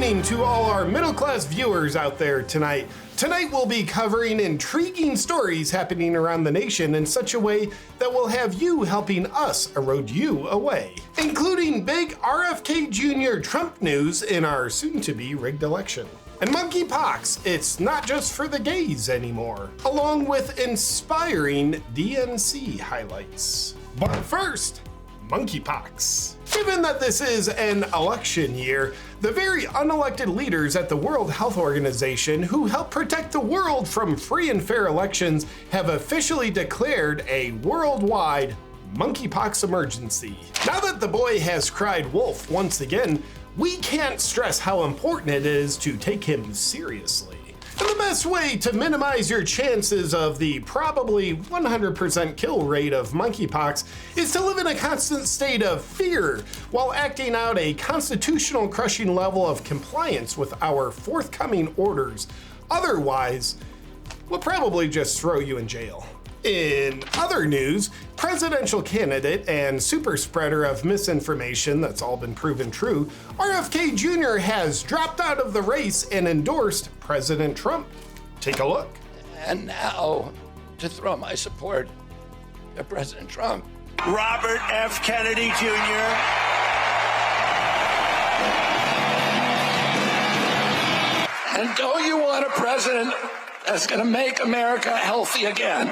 evening to all our middle-class viewers out there tonight. Tonight we'll be covering intriguing stories happening around the nation in such a way that will have you helping us erode you away, including big RFK Jr. Trump news in our soon-to-be rigged election. And monkeypox, it's not just for the gays anymore, along with inspiring DNC highlights. But first, monkeypox. Given that this is an election year, the very unelected leaders at the World Health Organization who help protect the world from free and fair elections have officially declared a worldwide monkeypox emergency. Now that the boy has cried wolf once again, we can't stress how important it is to take him seriously. And the best way to minimize your chances of the probably 100% kill rate of monkeypox is to live in a constant state of fear while acting out a constitutional crushing level of compliance with our forthcoming orders. Otherwise, we'll probably just throw you in jail. In other news, presidential candidate and super spreader of misinformation that's all been proven true, RFK Jr. has dropped out of the race and endorsed President Trump. Take a look. And now, to throw my support to President Trump. Robert F. Kennedy Jr. And don't you want a president that's going to make America healthy again?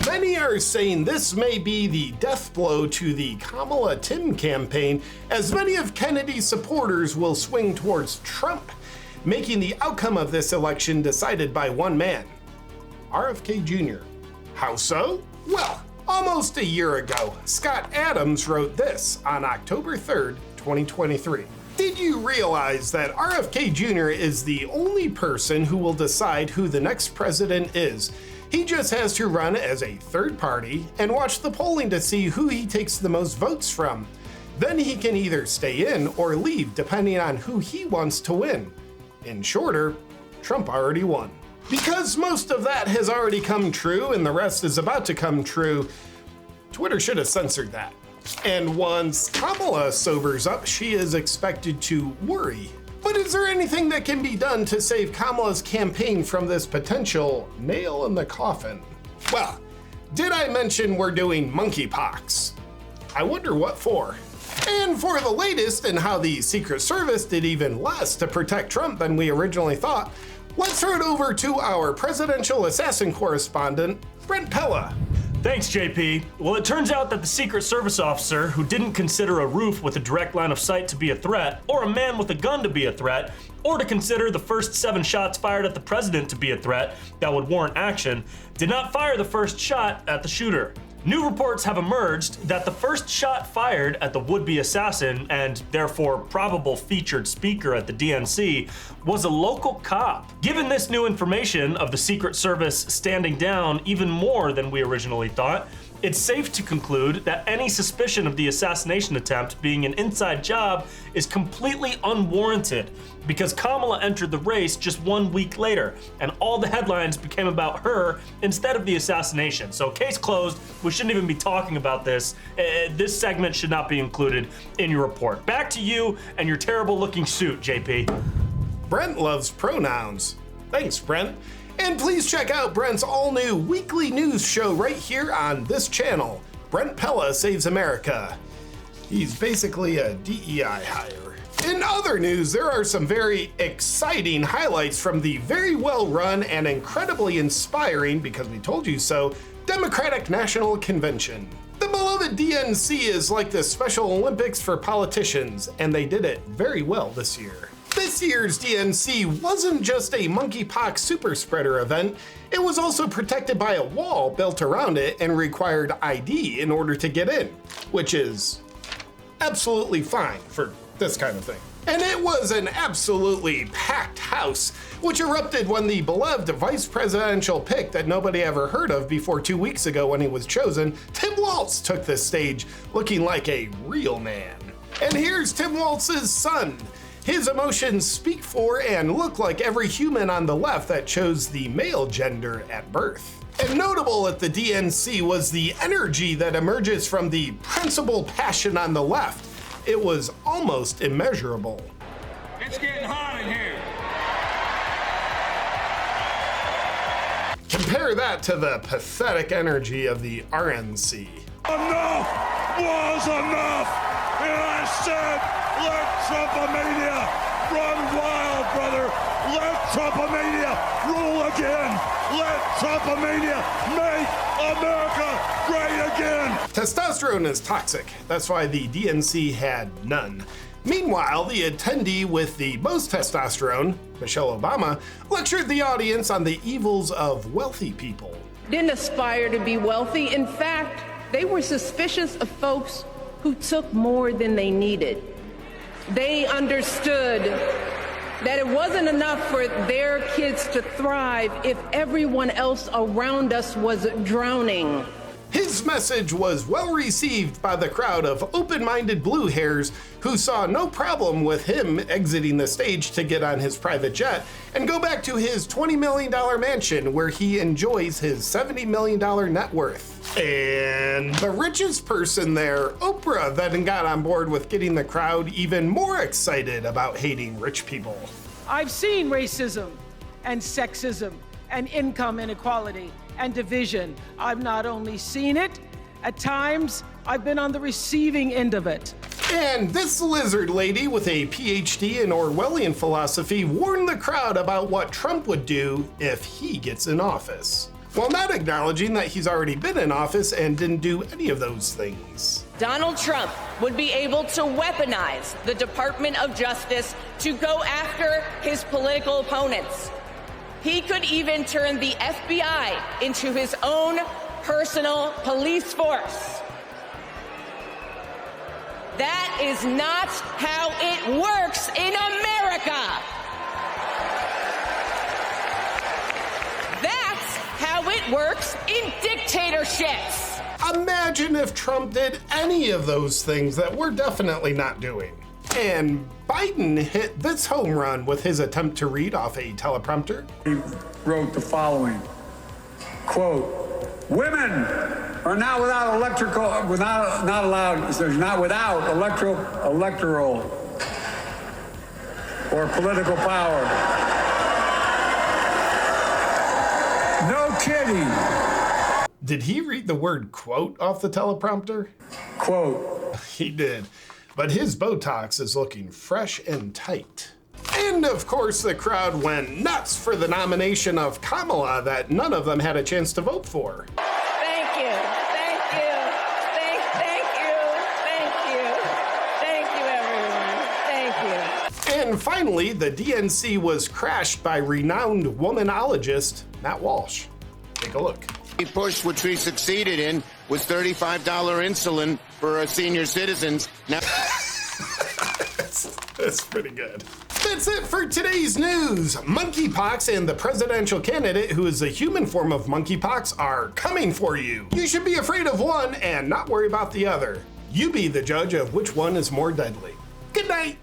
Many are saying this may be the death blow to the Kamala Tim campaign, as many of Kennedy's supporters will swing towards Trump, making the outcome of this election decided by one man, RFK Jr. How so? Well, almost a year ago, Scott Adams wrote this on October 3rd, 2023. Did you realize that RFK Jr. is the only person who will decide who the next president is? He just has to run as a third party and watch the polling to see who he takes the most votes from. Then he can either stay in or leave depending on who he wants to win. In shorter, Trump already won. Because most of that has already come true and the rest is about to come true, Twitter should have censored that. And once Kamala sobers up, she is expected to worry. But is there anything that can be done to save Kamala's campaign from this potential nail in the coffin? Well, did I mention we're doing monkeypox? I wonder what for. And for the latest in how the Secret Service did even less to protect Trump than we originally thought, let's throw it over to our presidential assassin correspondent, Brent Pella. Thanks, JP. Well, it turns out that the Secret Service officer who didn't consider a roof with a direct line of sight to be a threat, or a man with a gun to be a threat, or to consider the first 7 shots fired at the president to be a threat that would warrant action, did not fire the first shot at the shooter. New reports have emerged that the first shot fired at the would-be assassin and therefore probable featured speaker at the DNC was a local cop. Given this new information of the Secret Service standing down even more than we originally thought, it's safe to conclude that any suspicion of the assassination attempt being an inside job is completely unwarranted because Kamala entered the race just 1 week later and all the headlines became about her instead of the assassination. So case closed, we shouldn't even be talking about this. This segment should not be included in your report. Back to you and your terrible looking suit, JP. Brent loves pronouns. Thanks, Brent. And please check out Brent's all-new weekly news show right here on this channel, Brent Pella Saves America. He's basically a DEI hire. In other news, there are some very exciting highlights from the very well-run and incredibly inspiring, because we told you so, Democratic National Convention. The beloved DNC is like the Special Olympics for politicians, and they did it very well this year. This year's DNC wasn't just a monkeypox super spreader event, it was also protected by a wall built around it and required ID in order to get in, which is absolutely fine for this kind of thing. And it was an absolutely packed house, which erupted when the beloved vice presidential pick that nobody ever heard of before 2 weeks ago when he was chosen, Tim Walz, took the stage looking like a real man. And here's Tim Walz's son. His emotions speak for and look like every human on the left that chose the male gender at birth. And notable at the DNC was the energy that emerges from the principal passion on the left, it was almost immeasurable. It's getting hot in here. Compare that to the pathetic energy of the RNC. Enough was enough. And I said, let Trumpomania run wild, brother. Let Trumpomania rule again. Let Trumpomania make America great again. Testosterone is toxic. That's why the DNC had none. Meanwhile, the attendee with the most testosterone, Michelle Obama, lectured the audience on the evils of wealthy people. Didn't aspire to be wealthy. In fact, they were suspicious of folks who took more than they needed. They understood that it wasn't enough for their kids to thrive if everyone else around us was drowning. His message was well received by the crowd of open-minded blue hairs who saw no problem with him exiting the stage to get on his private jet and go back to his $20 million mansion where he enjoys his $70 million net worth. And the richest person there, Oprah, then got on board with getting the crowd even more excited about hating rich people. I've seen racism and sexism and income inequality and division. I've not only seen it, at times I've been on the receiving end of it. And this lizard lady with a PhD in Orwellian philosophy warned the crowd about what Trump would do if he gets in office, while not acknowledging that he's already been in office and didn't do any of those things. Donald Trump would be able to weaponize the Department of Justice to go after his political opponents. He could even turn the FBI into his own personal police force. That is not how it works in America. That's how it works in dictatorships. Imagine if Trump did any of those things that we're definitely not doing. And Biden hit this home run with his attempt to read off a teleprompter. He wrote the following, quote, "Women are not without electoral or political power." No kidding. Did he read the word quote off the teleprompter? Quote. He did. But his Botox is looking fresh and tight. And of course, the crowd went nuts for the nomination of Kamala that none of them had a chance to vote for. Thank you, thank you, thank you, everyone, thank you. And finally, the DNC was crashed by renowned womanologist Matt Walsh. Take a look. Push, which we succeeded in, was $35 insulin for senior citizens. Now, that's pretty good. That's it for today's news. Monkeypox and the presidential candidate who is the human form of monkeypox are coming for you. You should be afraid of one and not worry about the other. You be the judge of which one is more deadly. Good night.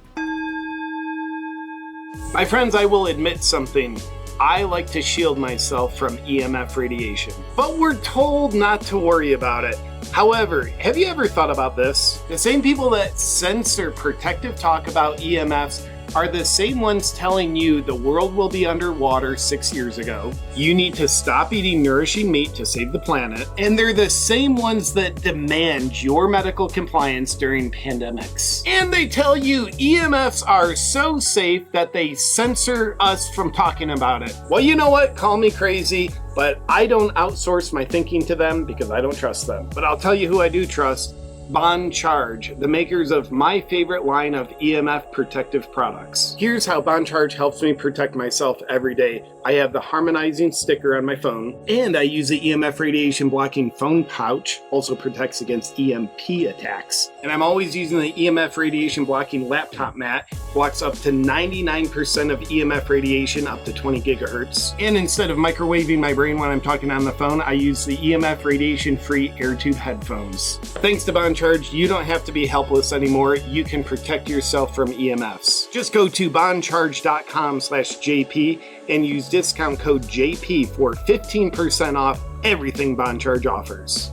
My friends, I will admit something. I like to shield myself from EMF radiation, but we're told not to worry about it. However, have you ever thought about this? The same people that censor protective talk about EMFs are the same ones telling you the world will be underwater 6 years ago. You need to stop eating nourishing meat to save the planet. And they're the same ones that demand your medical compliance during pandemics. And they tell you EMFs are so safe that they censor us from talking about it. Well, you know what? Call me crazy, but I don't outsource my thinking to them because I don't trust them. But I'll tell you who I do trust. Bon Charge, the makers of my favorite line of EMF protective products. Here's how Bon Charge helps me protect myself every day. I have the harmonizing sticker on my phone, and I use the EMF radiation blocking phone pouch, also protects against EMP attacks. And I'm always using the EMF radiation blocking laptop mat, blocks up to 99% of EMF radiation up to 20 gigahertz. And instead of microwaving my brain when I'm talking on the phone, I use the EMF radiation free AirTube headphones. Thanks to Bon Charge, you don't have to be helpless anymore. You can protect yourself from EMFs. Just go to boncharge.com/JP and use discount code JP for 15% off everything Bon Charge offers.